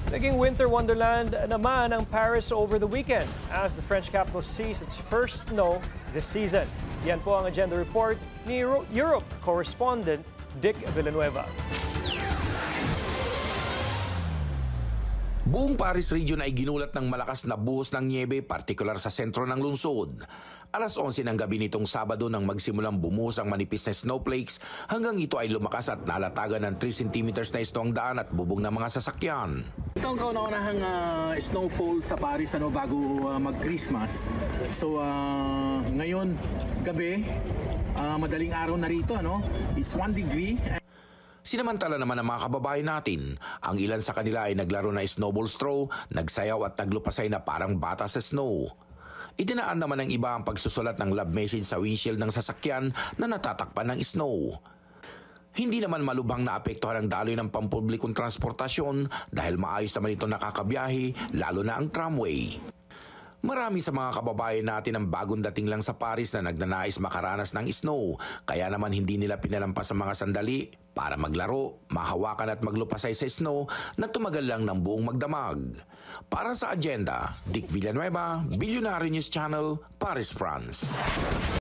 Naging winter wonderland naman ang Paris over the weekend as the French capital sees its first snow this season. Yan po ang agenda report ni Europe correspondent Dick Villanueva. Buong Paris region ay ginulat ng malakas na buhos ng niebe, partikular sa sentro ng lungsod. Alas 11 ng gabi nitong Sabado nang magsimulang bumuhos ang manipis na snowflakes hanggang ito ay lumakas at nalatagan ng 3 cm na snow ang daan at bubong ng mga sasakyan. Ito ang kauna-unahang snowfall sa Paris bago mag-Christmas. So ngayon, gabi, madaling araw na rito, is 1 degree. Sinamantala naman ng mga kababayan natin, ang ilan sa kanila ay naglaro na snowball straw, nagsayaw at naglupasay na parang bata sa snow. Itinaan naman ng iba ang pagsusulat ng love message sa windshield ng sasakyan na natatakpan ng snow. Hindi naman malubhang naapektuhan ang daloy ng pampublikong transportasyon dahil maayos naman ito nakakabiyahe, lalo na ang tramway. Marami sa mga kababayan natin ang bagong dating lang sa Paris na nagnanais makaranas ng snow, kaya naman hindi nila pinalampas ang mga sandali para maglaro, mahawakan at maglupasay sa snow na tumagal lang ng buong magdamag. Para sa agenda, Dick Villanueva, Billionaire News Channel, Paris, France.